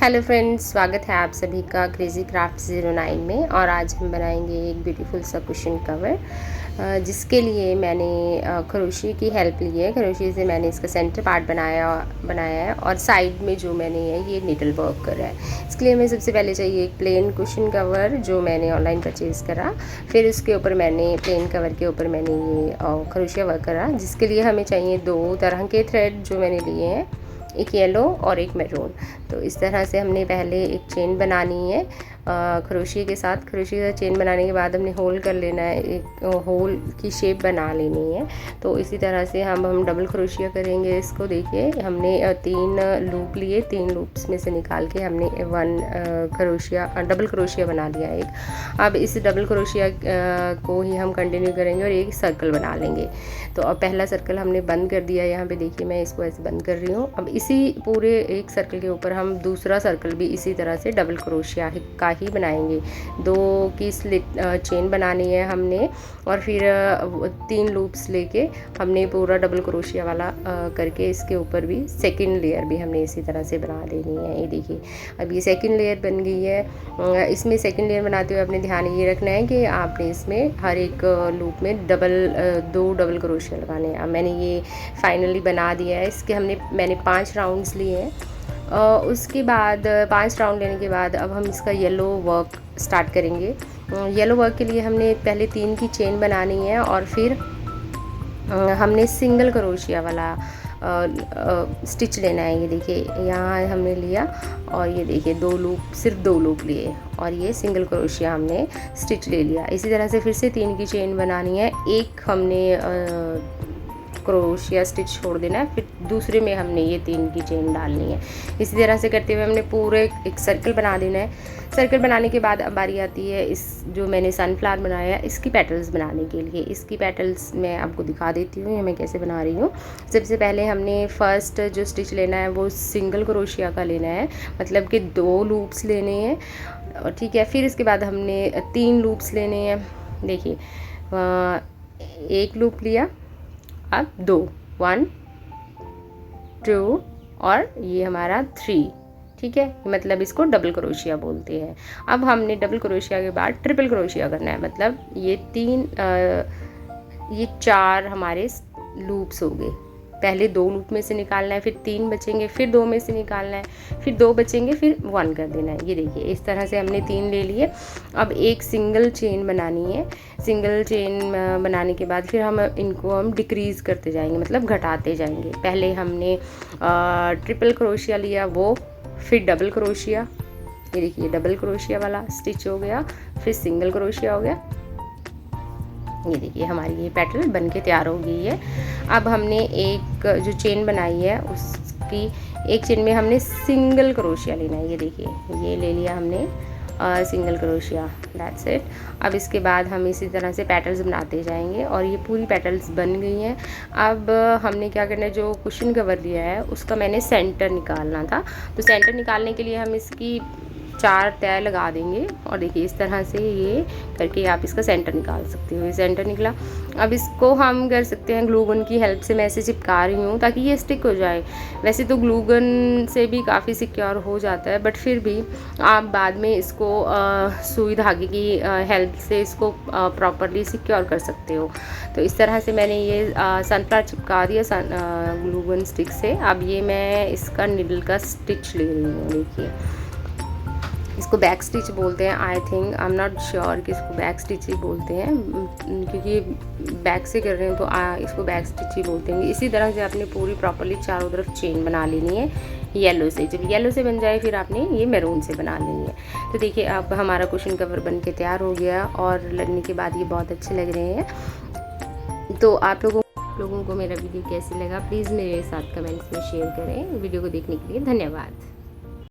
Hello friends, स्वागत है आप सभी का क्रेज़ी क्राफ्ट 09 में। और आज हम बनाएंगे एक ब्यूटीफुल सा कुशन कवर, जिसके लिए मैंने खरोशी की हेल्प ली है। खरोशी से मैंने इसका सेंटर पार्ट बनाया है और साइड में जो मैंने ये निडल वर्क करा है। इसके लिए हमें सबसे पहले चाहिए एक प्लेन कुशन कवर जो मैंने ऑनलाइन परचेज़ करा। फिर उसके ऊपर मैंने प्लेन कवर के ऊपर मैंने ये खरोशिया वर्क करा, जिसके लिए हमें चाहिए 2 तरह के थ्रेड जो मैंने लिए हैं, एक येलो और एक मैरून। तो इस तरह से हमने पहले एक चेन बनानी है खरोशिए के साथ। खरोशिए के साथ चेन बनाने के बाद हमने होल कर लेना है, एक होल की शेप बना लेनी है। तो इसी तरह से हम डबल खरोशिया करेंगे। इसको देखिए, हमने 3 लूप लिए, 3 लूप्स में से निकाल के हमने 1 खरोशिया डबल खरोशिया बना लिया एक। अब इस डबल खरोशिया को ही हम कंटिन्यू करेंगे और एक सर्कल बना लेंगे। तो अब पहला सर्कल हमने बंद कर दिया। यहाँ पे देखिए, मैं इसको ऐसे बंद कर रही हूँ। अब इसी पूरे एक सर्कल के ऊपर हम दूसरा सर्कल भी इसी तरह से डबल क्रोशिया का ही बनाएंगे। 2 की स्लिट चेन बनानी है हमने, और फिर 3 लूप्स लेके हमने पूरा डबल क्रोशिया वाला करके इसके ऊपर भी सेकंड लेयर भी हमने इसी तरह से बना देनी है। ये देखिए, अब ये सेकंड लेयर बन गई है। इसमें सेकंड लेयर बनाते हुए अपने ध्यान ये रखना है कि आपने इसमें हर एक लूप में 2 डबल क्रोशिया लगाने हैं। अब मैंने ये फाइनली बना दिया है। इसके मैंने 5 राउंड्स लिए हैं। उसके बाद 5 राउंड लेने के बाद अब हम इसका येलो वर्क स्टार्ट करेंगे। येलो वर्क के लिए हमने पहले 3 की चेन बनानी है और फिर हमने सिंगल क्रोशिया वाला स्टिच लेना है। ये देखिए, यहाँ हमने लिया और ये देखिए 2 लूप, सिर्फ 2 लूप लिए और ये सिंगल क्रोशिया हमने स्टिच ले लिया। इसी तरह से फिर से 3 की चेन बनानी है, एक हमने क्रोशिया स्टिच छोड़ देना है, फिर दूसरे में हमने ये 3 की चेन डालनी है। इसी तरह से करते हुए हमने पूरे एक सर्कल बना देना है। सर्कल बनाने के बाद अब बारी आती है इस जो मैंने सनफ्लावर बनाया है इसकी पेटल्स बनाने के लिए। इसकी पेटल्स मैं आपको दिखा देती हूँ, ये मैं कैसे बना रही हूँ। सबसे पहले हमने फर्स्ट जो स्टिच लेना है वो सिंगल क्रोशिया का लेना है, मतलब कि 2 लूप्स लेने हैं, ठीक है। फिर इसके बाद हमने 3 लूप्स लेने हैं। देखिए, 1 लूप लिया, अब 2, 1 2 और ये हमारा 3, ठीक है। मतलब इसको डबल क्रोशिया बोलते हैं। अब हमने डबल क्रोशिया के बाद ट्रिपल क्रोशिया करना है, मतलब ये 4 हमारे लूप्स हो गए। पहले 2 लूप में से निकालना है, फिर 3 बचेंगे, फिर 2 में से निकालना है, फिर 2 बचेंगे, फिर 1 कर देना है। ये देखिए, इस तरह से हमने 3 ले लिए। अब एक सिंगल चेन बनानी है। सिंगल चेन बनाने के बाद फिर हम डिक्रीज़ करते जाएंगे, मतलब घटाते जाएंगे। पहले हमने ट्रिपल क्रोशिया लिया, वो फिर डबल क्रोशिया। ये देखिए, डबल क्रोशिया वाला स्टिच हो गया, फिर सिंगल क्रोशिया हो गया। ये देखिए, हमारी ये पेटल बन के तैयार हो गई है। अब हमने एक जो चेन बनाई है उसकी एक चेन में हमने सिंगल क्रोशिया लेना है। ये देखिए, ये ले लिया हमने सिंगल क्रोशिया, दैट्स इट। अब इसके बाद हम इसी तरह से पेटल्स बनाते जाएंगे और ये पूरी पेटल्स बन गई हैं। अब हमने क्या करना है, जो कुशन कवर लिया है उसका मैंने सेंटर निकालना था। तो सेंटर निकालने के लिए हम इसकी 4 तय लगा देंगे और देखिए इस तरह से ये करके आप इसका सेंटर निकाल सकते हो। ये सेंटर निकला। अब इसको हम कर सकते हैं ग्लू गन की हेल्प से। मैं ऐसे चिपका रही हूँ ताकि ये स्टिक हो जाए। वैसे तो ग्लू गन से भी काफ़ी सिक्योर हो जाता है, बट फिर भी आप बाद में इसको सुई धागे की हेल्प से इसको प्रॉपरली सिक्योर कर सकते हो। तो इस तरह से मैंने ये सनफ्लावर चिपका दिया ग्लू गन स्टिक से। अब ये मैं इसका निडल का स्टिच ले रही हूँ। देखिए, इसको बैक स्टिच बोलते हैं, I think, I am not sure कि इसको बैक स्टिच ही बोलते हैं, क्योंकि बैक से कर रहे हैं तो इसको बैक स्टिच ही बोलते हैं। इसी तरह से आपने पूरी प्रॉपरली चारों तरफ चेन बना लेनी है येलो से। जब येलो से बन जाए फिर आपने ये मैरून से बना लेनी है। तो देखिए, अब हमारा कुशन कवर बन के तैयार हो गया और लगने के बाद ये बहुत अच्छे लग रहे हैं। तो आप लोगों को मेरा वीडियो कैसे लगा, प्लीज़ मेरे साथ कमेंट्स में शेयर करें। वीडियो को देखने के लिए धन्यवाद।